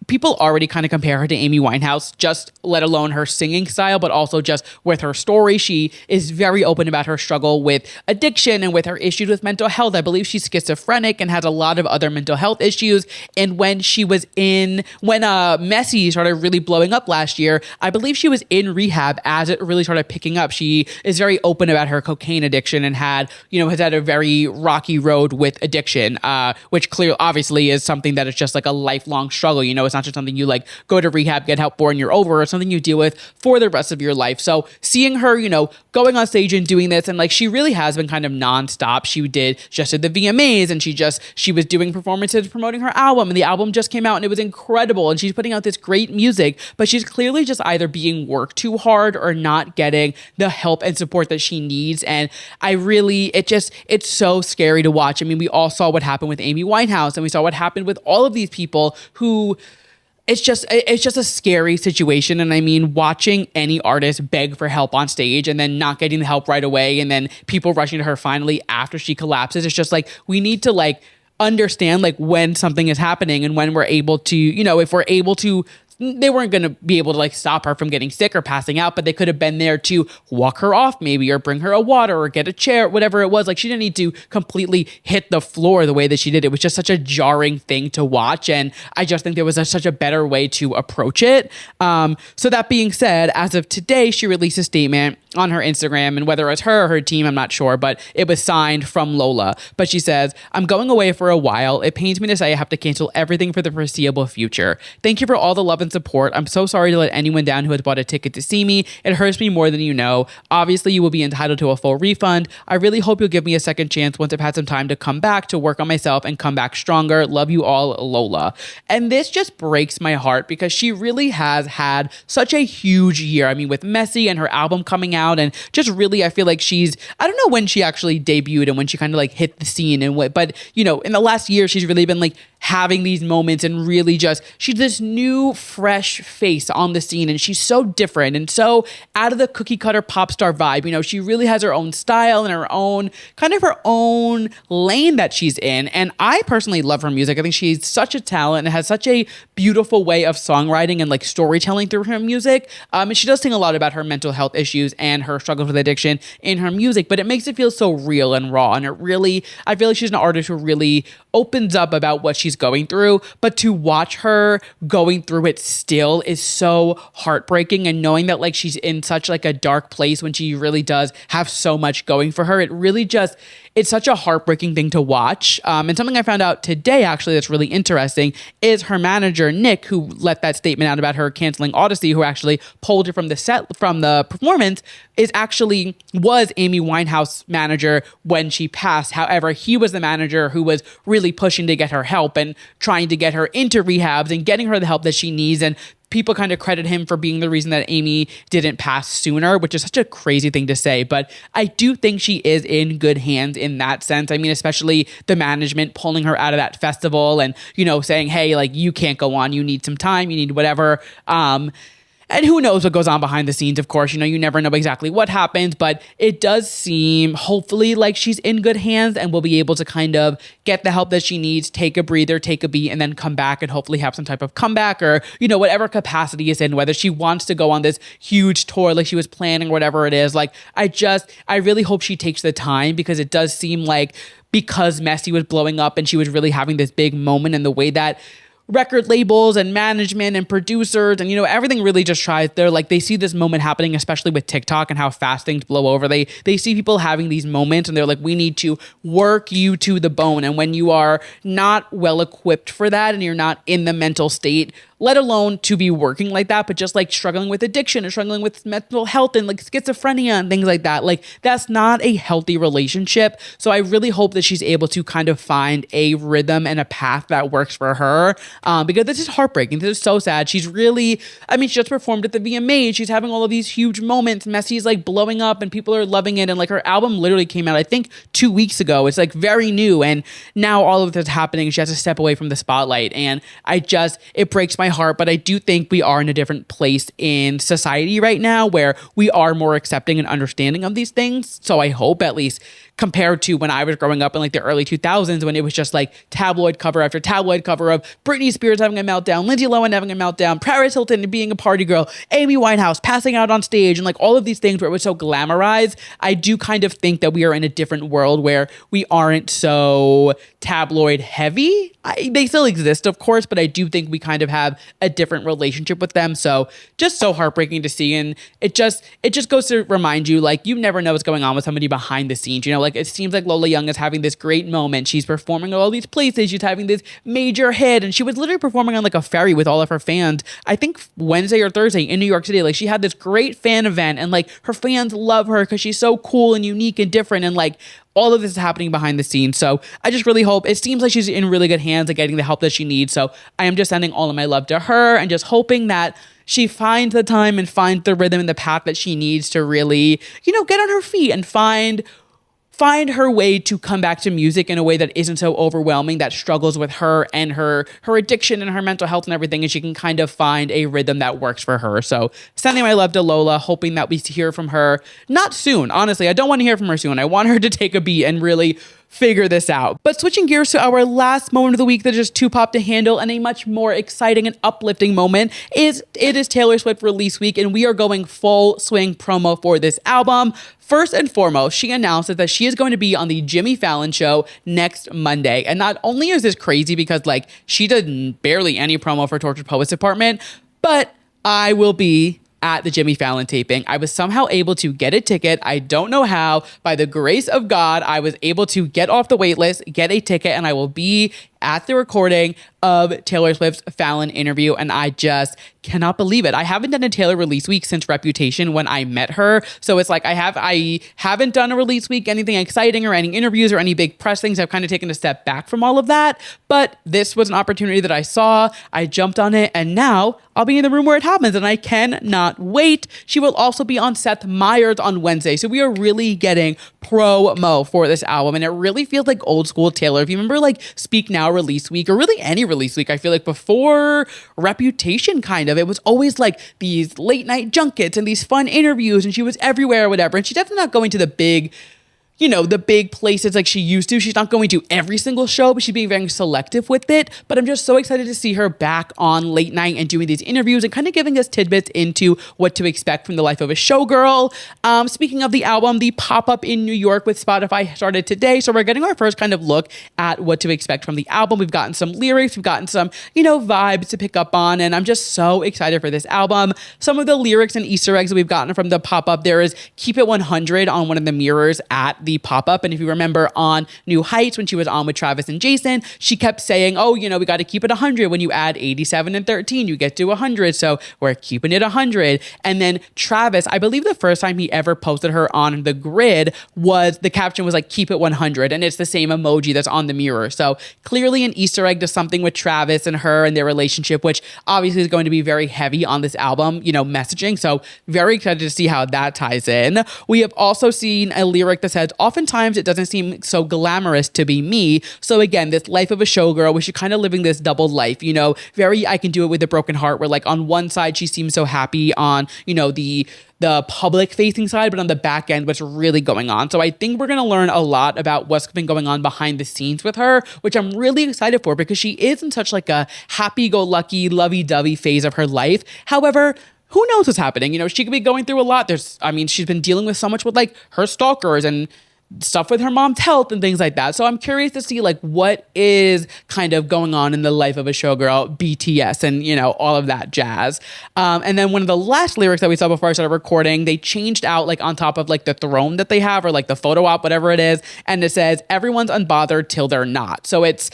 people already kind of compare her to Amy Winehouse, just let alone her singing style, but also just with her story. She is very open about her struggle with addiction and with her issues with mental health. I believe she's schizophrenic and has a lot of other mental health issues. And when Messi started really blowing up last year, I believe she was in rehab as it really started picking up. She is very open about her cocaine addiction and has had a very rocky road with addiction, which clearly obviously is something that is just like a lifelong struggle, It's not just something you like go to rehab, get help for, and you're over. It's something you deal with for the rest of your life. So seeing her, going on stage and doing this, and like she really has been kind of nonstop. She just did the VMAs, and she was doing performances promoting her album, and the album just came out and it was incredible. And she's putting out this great music, but she's clearly just either being worked too hard or not getting the help and support that she needs. And it's so scary to watch. I mean, we all saw what happened with Amy Winehouse, and we saw what happened with all of these people who it's just a scary situation. And I mean, watching any artist beg for help on stage and then not getting the help right away, and then people rushing to her finally after she collapses, it's just like, we need to like understand like when something is happening and when we're able to, if we're able to. They weren't going to be able to like stop her from getting sick or passing out, but they could have been there to walk her off maybe, or bring her a water or get a chair, whatever it was. Like, she didn't need to completely hit the floor the way that she did. It was just such a jarring thing to watch. And I just think there was such a better way to approach it. So that being said, as of today, she released a statement on her Instagram, and whether it was her or her team, I'm not sure, but it was signed from Lola. But she says, "I'm going away for a while. It pains me to say I have to cancel everything for the foreseeable future. Thank you for all the love and support. I'm so sorry to let anyone down who has bought a ticket to see me. It hurts me more than you know. Obviously, you will be entitled to a full refund. I really hope you'll give me a second chance once I've had some time to come back to work on myself and come back stronger. Love you all, Lola." And this just breaks my heart because she really has had such a huge year. I mean, with Messy and her album coming out, and just really, I feel like I don't know when she actually debuted and when she kind of like hit the scene and what, but in the last year, she's really been like having these moments and really she's this new, fresh face on the scene, and she's so different and so out of the cookie cutter pop star vibe. She really has her own style and her own lane that she's in. And I personally love her music. I think she's such a talent and has such a beautiful way of songwriting and like storytelling through her music. And she does sing a lot about her mental health issues and her struggles with addiction in her music, but it makes it feel so real and raw. And I feel like she's an artist who really opens up about what she's going through, but to watch her going through it still is so heartbreaking. And knowing that like she's in such like a dark place when she really does have so much going for her, it's such a heartbreaking thing to watch. And something I found out today, actually, that's really interesting is her manager, Nick, who let that statement out about her canceling Odyssey, who actually pulled her from the performance, was Amy Winehouse manager when she passed. However, he was the manager who was really pushing to get her help and trying to get her into rehabs and getting her the help that she needs. And people kind of credit him for being the reason that Amy didn't pass sooner, which is such a crazy thing to say. But I do think she is in good hands in that sense. I mean, especially the management pulling her out of that festival and, saying, hey, like, you can't go on. You need some time. You need whatever. And who knows what goes on behind the scenes, of course. You never know exactly what happens, but it does seem, hopefully, like she's in good hands and will be able to kind of get the help that she needs, take a breather, take a beat, and then come back and hopefully have some type of comeback or, whatever capacity is in, whether she wants to go on this huge tour like she was planning or whatever it is. Like, I really hope she takes the time, because it does seem like because Messy was blowing up and she was really having this big moment, and the way that record labels and management and producers and everything really just they see this moment happening, especially with TikTok and how fast things blow over. They see people having these moments and they're like, we need to work you to the bone. And when you are not well equipped for that and you're not in the mental state, let alone to be working like that, but just like struggling with addiction and struggling with mental health and like schizophrenia and things like that, like that's not a healthy relationship. So I really hope that she's able to kind of find a rhythm and a path that works for her, because this is heartbreaking. This is so sad. She just performed at the VMAs. She's having all of these huge moments. Messy's like blowing up and people are loving it. And like her album literally came out, I think 2 weeks ago. It's like very new. And now all of this is happening. She has to step away from the spotlight. And it breaks my heart, but I do think we are in a different place in society right now where we are more accepting and understanding of these things. So I hope, at least compared to when I was growing up in like the early 2000s, when it was just like tabloid cover after tabloid cover of Britney Spears having a meltdown, Lindsay Lohan having a meltdown, Paris Hilton being a party girl, Amy Winehouse passing out on stage, and like all of these things where it was so glamorized. I do kind of think that we are in a different world where we aren't so tabloid heavy. They still exist, of course, but I do think we kind of have a different relationship with them. So just so heartbreaking to see. And it just goes to remind you, like, you never know what's going on with somebody behind the scenes. Like it seems like Lola Young is having this great moment. She's performing at all these places. She's having this major hit and she was literally performing on like a ferry with all of her fans, I think Wednesday or Thursday in New York City. Like she had this great fan event and like her fans love her because she's so cool and unique and different, and like all of this is happening behind the scenes. So I just really hope, it seems like she's in really good hands at getting the help that she needs. So I am just sending all of my love to her and just hoping that she finds the time and finds the rhythm and the path that she needs to really, get on her feet and find her way to come back to music in a way that isn't so overwhelming, that struggles with her and her addiction and her mental health and everything, and she can kind of find a rhythm that works for her. So sending my love to Lola, hoping that we hear from her not soon. Honestly, I don't want to hear from her soon. I want her to take a beat and really figure this out. But switching gears to our last moment of the week that is too pop to handle, and a much more exciting and uplifting moment, it is Taylor Swift release week, and we are going full swing promo for this album. First and foremost, she announces that she is going to be on the Jimmy Fallon show next Monday. And not only is this crazy because like she did barely any promo for Tortured Poets Department, but I will be at the Jimmy Fallon taping. I was somehow able to get a ticket. I don't know how. By the grace of God, I was able to get off the wait list, get a ticket, and I will be at the recording of Taylor Swift's Fallon interview, and I just cannot believe it. I haven't done a Taylor release week since Reputation when I met her, so it's like I haven't done a release week, anything exciting or any interviews or any big press things. I've kind of taken a step back from all of that, but this was an opportunity that I saw. I jumped on it, and now I'll be in the room where it happens, and I cannot wait. She will also be on Seth Meyers on Wednesday, so we are really getting promo for this album, and it really feels like old school Taylor. If you remember like Speak Now release week, or really any release week, I feel like before Reputation, kind of, it was always like these late night junkets and these fun interviews, and she was everywhere or whatever, and she's definitely not going to the big places like she used to. She's not going to every single show, but she's being very selective with it. But I'm just so excited to see her back on late night and doing these interviews and kind of giving us tidbits into what to expect from the life of a showgirl. Speaking of the album, the pop-up in New York with Spotify started today. So we're getting our first kind of look at what to expect from the album. We've gotten some lyrics, we've gotten some, vibes to pick up on, and I'm just so excited for this album. Some of the lyrics and Easter eggs that we've gotten from the pop-up, there is Keep It 100 on one of the mirrors at the pop-up. And if you remember on New Heights, when she was on with Travis and Jason, she kept saying, we got to keep it 100. When you add 87 and 13, you get to 100. So we're keeping it 100. And then Travis, I believe the first time he ever posted her on the grid was, the caption was like, keep it 100. And it's the same emoji that's on the mirror. So clearly an Easter egg to something with Travis and her and their relationship, which obviously is going to be very heavy on this album, messaging. So very excited to see how that ties in. We have also seen a lyric that says, oftentimes it doesn't seem so glamorous to be me. So again, this life of a showgirl, where she's kind of living this double life, very I Can Do It With a Broken Heart, where like on one side she seems so happy on, the public facing side, but on the back end, what's really going on. So I think we're going to learn a lot about what's been going on behind the scenes with her, which I'm really excited for because she is in such like a happy-go-lucky, lovey-dovey phase of her life. However, who knows what's happening? She could be going through a lot. She's been dealing with so much with like her stalkers and stuff with her mom's health and things like that. So I'm curious to see like what is kind of going on in the life of a showgirl, BTS, and all of that jazz. And then one of the last lyrics that we saw before I started recording, they changed out like on top of like the throne that they have, or like the photo op, whatever it is, and it says everyone's unbothered till they're not. So it's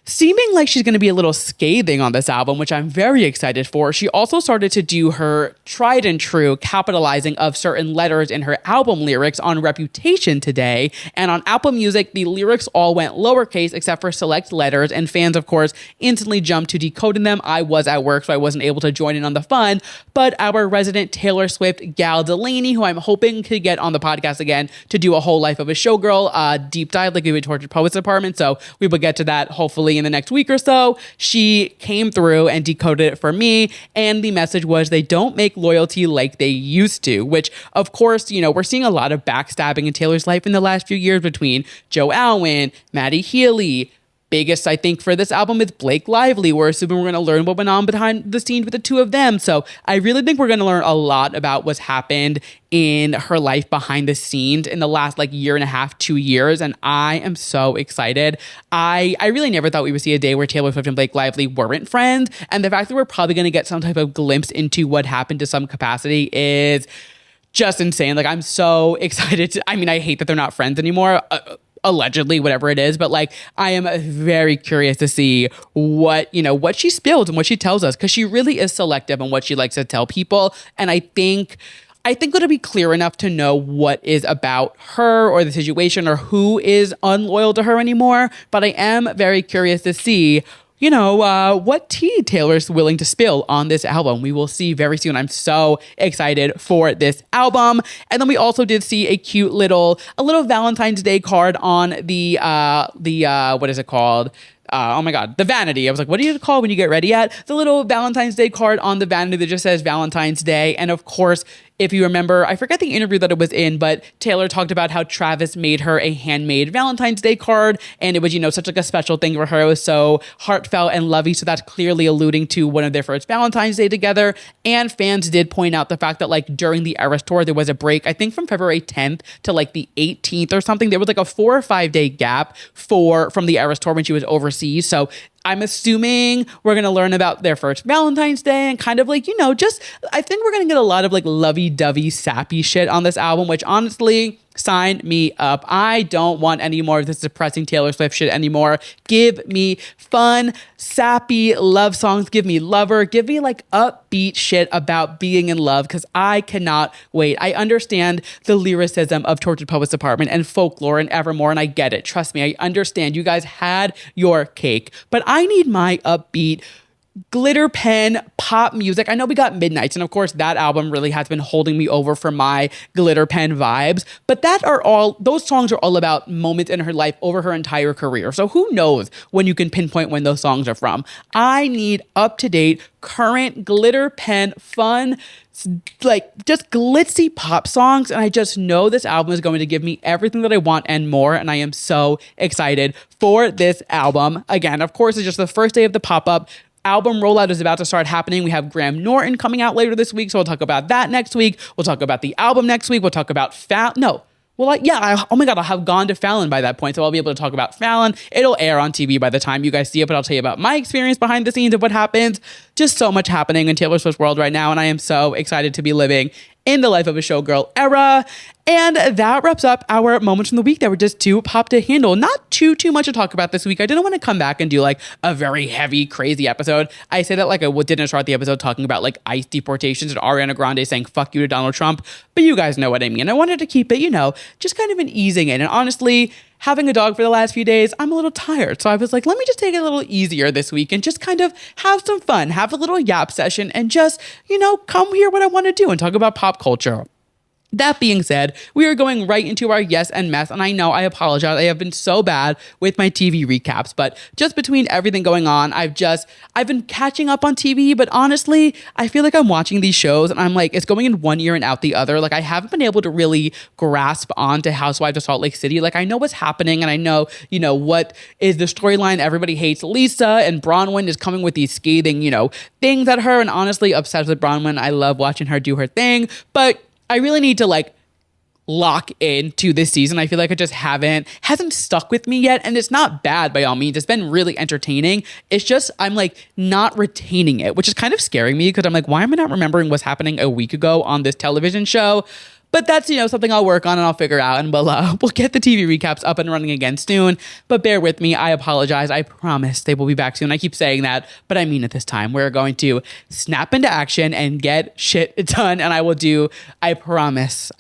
seeming like she's going to be a little scathing on this album, which I'm very excited for. She also started to do her tried and true capitalizing of certain letters in her album lyrics on Reputation today. And on Apple Music, the lyrics all went lowercase except for select letters. And fans, of course, instantly jumped to decoding them. I was at work, so I wasn't able to join in on the fun. But our resident Taylor Swift gal Delaney, who I'm hoping could get on the podcast again to do a whole life of a showgirl deep dive like we would Tortured Poets Department. So we will get to that hopefully in the next week or so. She came through and decoded it for me, and the message was they don't make loyalty like they used to, which of course, we're seeing a lot of backstabbing in Taylor's life in the last few years between Joe Alwyn, Maddie Healy. Biggest, I think, for this album is Blake Lively. We're assuming we're going to learn what went on behind the scenes with the two of them. So I really think we're going to learn a lot about what's happened in her life behind the scenes in the last like year and a half, 2 years. And I am so excited. I really never thought we would see a day where Taylor Swift and Blake Lively weren't friends. And the fact that we're probably going to get some type of glimpse into what happened to some capacity is just insane. Like, I'm so excited I hate that they're not friends anymore. allegedly, whatever it is. But like, I am very curious to see what she spills and what she tells us, because she really is selective on what she likes to tell people. And I think it'll be clear enough to know what is about her or the situation or who is unloyal to her anymore. But I am very curious to see what tea Taylor's willing to spill on this album. We will see very soon. I'm so excited for this album. And then we also did see a little Valentine's Day card on the what is it called? Oh my God, the vanity. I was like, what do you call when you get ready at? The little Valentine's Day card on the vanity that just says Valentine's Day. And of course, if you remember, I forget the interview that it was in, but Taylor talked about how Travis made her a handmade Valentine's Day card. And it was, such like a special thing for her. It was so heartfelt and lovey. So that's clearly alluding to one of their first Valentine's Day together. And fans did point out the fact that like during the Eras tour, there was a break, I think from February 10th to like the 18th or something. There was like a 4 or 5 day gap from the Eras tour when she was overseas. So I'm assuming we're going to learn about their first Valentine's Day and kind of like, I think we're going to get a lot of like lovey-dovey sappy shit on this album, which honestly, sign me up. I don't want any more of this depressing Taylor Swift shit anymore. Give me fun, sappy love songs. Give me Lover. Give me like upbeat shit about being in love, because I cannot wait. I understand the lyricism of Tortured Poets Department and Folklore and Evermore, and I get it. Trust me, I understand. You guys had your cake, but I need my upbeat glitter pen pop music. I know we got Midnights, and of course that album really has been holding me over for my glitter pen vibes, but those songs are all about moments in her life over her entire career. So who knows when you can pinpoint when those songs are from. I need up-to-date, current glitter pen fun, like just glitzy pop songs. And I just know this album is going to give me everything that I want and more. And I am so excited for this album. Again, of course, it's just the first day of the pop-up. Album rollout is about to start happening. We have Graham Norton coming out later this week, so we'll talk about that next week. We'll talk about the album next week. We'll talk about oh my God, I'll have gone to Fallon by that point, so I'll be able to talk about Fallon. It'll air on TV by the time you guys see it, but I'll tell you about my experience behind the scenes of what happens. Just so much happening in Taylor Swift's world right now, and I am so excited to be living in the life of a showgirl era. And that wraps up our moments from the week that were just too pop to handle. Not too much to talk about this week. I didn't want to come back and do like a very heavy, crazy episode. I say that like I didn't start the episode talking about like ICE deportations and Ariana Grande saying fuck you to Donald Trump, but you guys know what I mean. I wanted to keep it, just kind of an easing in. And honestly, having a dog for the last few days, I'm a little tired. So I was like, let me just take it a little easier this week and just kind of have some fun, have a little yap session, and just, come hear what I want to do and talk about pop culture. That being said, we are going right into our yes and mess. And I know, I apologize. I have been so bad with my TV recaps, but just between everything going on, I've been catching up on TV, but honestly, I feel like I'm watching these shows and I'm like, it's going in one ear and out the other. Like I haven't been able to really grasp onto Housewives of Salt Lake City. Like I know what's happening and I know, what is the storyline. Everybody hates Lisa and Bronwyn is coming with these scathing, things at her. And honestly, obsessed with Bronwyn. I love watching her do her thing, but I really need to like lock into this season. I feel like it just hasn't stuck with me yet. And it's not bad by all means. It's been really entertaining. It's just, I'm like not retaining it, which is kind of scaring me because I'm like, why am I not remembering what's happening a week ago on this television show? But that's, something I'll work on and I'll figure out, and we'll get the TV recaps up and running again soon. But bear with me. I apologize. I promise they will be back soon. I keep saying that, but I mean it this time. We're going to snap into action and get shit done. And I promise.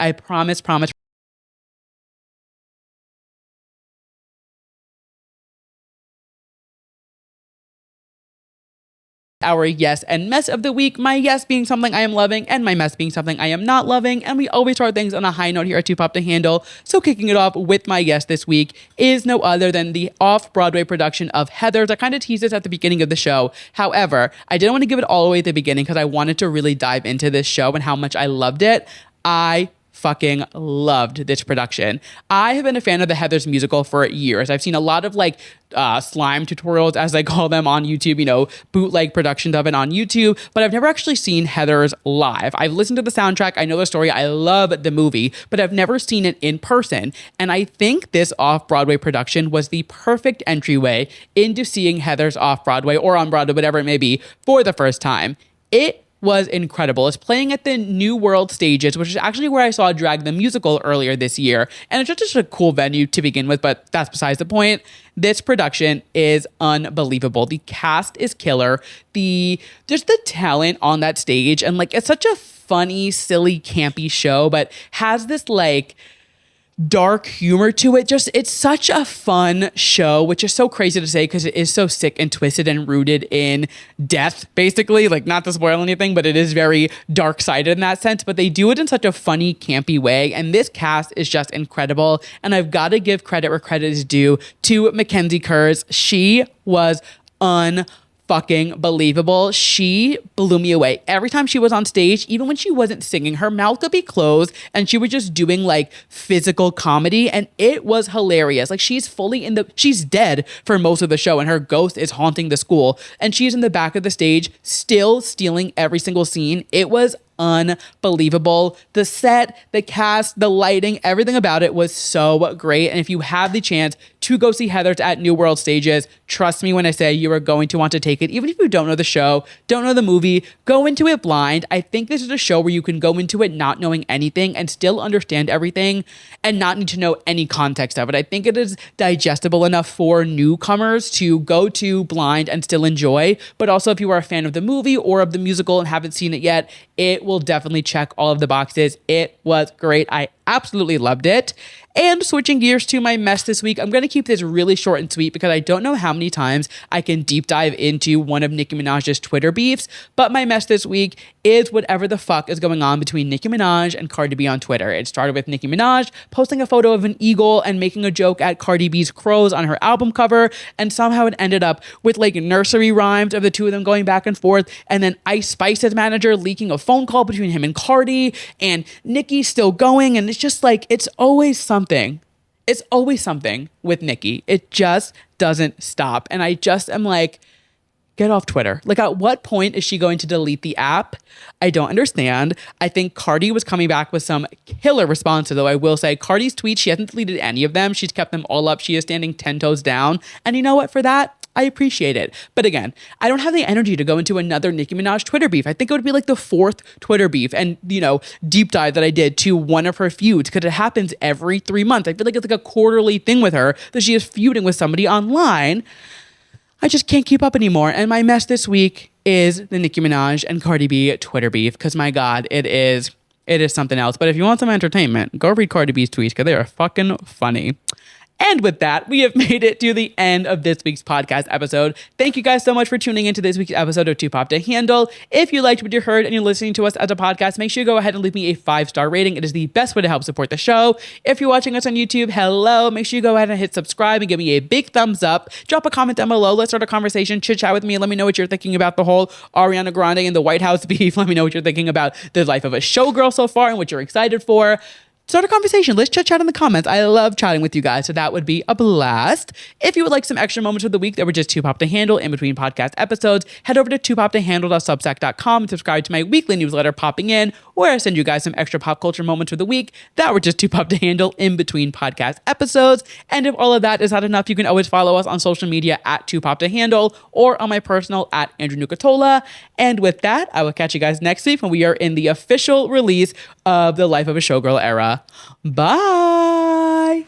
Our yes and mess of the week. My yes being something I am loving and my mess being something I am not loving. And we always start things on a high note here at Too Pop to Handle. So kicking it off with my yes this week is no other than the off-Broadway production of Heathers. I kind of teased this at the beginning of the show. However, I didn't want to give it all away at the beginning because I wanted to really dive into this show and how much I loved it. I fucking loved this production. I have been a fan of the Heathers musical for years. I've seen a lot of like slime tutorials, as I call them, on YouTube, bootleg productions of it on YouTube, but I've never actually seen Heathers live. I've listened to the soundtrack. I know the story. I love the movie, but I've never seen it in person. And I think this off-Broadway production was the perfect entryway into seeing Heathers off-Broadway or on Broadway, whatever it may be, for the first time. It was incredible. It's playing at the New World Stages, which is actually where I saw Drag the Musical earlier this year. And it's just a cool venue to begin with, but that's besides the point. This production is unbelievable. The cast is killer. Just the talent on that stage, and like, it's such a funny, silly, campy show, but has this like dark humor to it. It's such a fun show, which is so crazy to say because it is so sick and twisted and rooted in death, basically. Like, not to spoil anything, but it is very dark-sided in that sense. But they do it in such a funny, campy way. And this cast is just incredible. And I've got to give credit where credit is due to Mackenzie Kurz. She was fucking believable. She blew me away. Every time she was on stage, even when she wasn't singing, her mouth would be closed and she was just doing like physical comedy, and it was hilarious. Like, she's dead for most of the show and her ghost is haunting the school, and she's in the back of the stage still stealing every single scene. It was unbelievable. The set, the cast, the lighting, everything about it was so great. And if you have the chance to go see Heathers at New World Stages, trust me when I say you are going to want to take it. Even if you don't know the show, don't know the movie, go into it blind. I think this is a show where you can go into it not knowing anything and still understand everything and not need to know any context of it. I think it is digestible enough for newcomers to go to blind and still enjoy. But also, if you are a fan of the movie or of the musical and haven't seen it yet, it will definitely check all of the boxes. It was great. I absolutely loved it. And switching gears to my mess this week, I'm going to keep this really short and sweet because I don't know how many times I can deep dive into one of Nicki Minaj's Twitter beefs, but my mess this week is whatever the fuck is going on between Nicki Minaj and Cardi B on Twitter. It started with Nicki Minaj posting a photo of an eagle and making a joke at Cardi B's crows on her album cover, and somehow it ended up with like nursery rhymes of the two of them going back and forth, and then Ice Spice's manager leaking a phone call between him and Cardi, and Nicki's still going, and it's just like, it's always something. It's always something with Nicki. It just doesn't stop. And I just am like, get off Twitter. Like, at what point is she going to delete the app? I don't understand. I think Cardi was coming back with some killer responses, though I will say Cardi's tweets, she hasn't deleted any of them. She's kept them all up. She is standing 10 toes down. And you know what? For that, I appreciate it. But again, I don't have the energy to go into another Nicki Minaj Twitter beef. I think it would be like the fourth Twitter beef and, deep dive that I did to one of her feuds, because it happens every 3 months. I feel like it's like a quarterly thing with her that she is feuding with somebody online. I just can't keep up anymore. And my mess this week is the Nicki Minaj and Cardi B Twitter beef, because my God, it is something else. But if you want some entertainment, go read Cardi B's tweets because they are fucking funny. And with that, we have made it to the end of this week's podcast episode. Thank you guys so much for tuning into this week's episode of Too Pop to Handle. If you liked what you heard and you're listening to us as a podcast, make sure you go ahead and leave me a 5-star rating. It is the best way to help support the show. If you're watching us on YouTube, hello. Make sure you go ahead and hit subscribe and give me a big thumbs up. Drop a comment down below. Let's start a conversation. Chit chat with me. Let me know what you're thinking about the whole Ariana Grande and the White House beef. Let me know what you're thinking about the life of a showgirl so far and what you're excited for. Start a conversation. Let's chat in the comments. I love chatting with you guys, so that would be a blast. If you would like some extra moments of the week that were just Too Pop to Handle in between podcast episodes, head over to twopoptohandle.substack.com and subscribe to my weekly newsletter, Popping In, where I send you guys some extra pop culture moments of the week that were just Too Pop to Handle in between podcast episodes. And if all of that is not enough, you can always follow us on social media at Too Pop to Handle or on my personal at Andrew Nucatola. And with that, I will catch you guys next week when we are in the official release of the Life of a Showgirl era. Bye.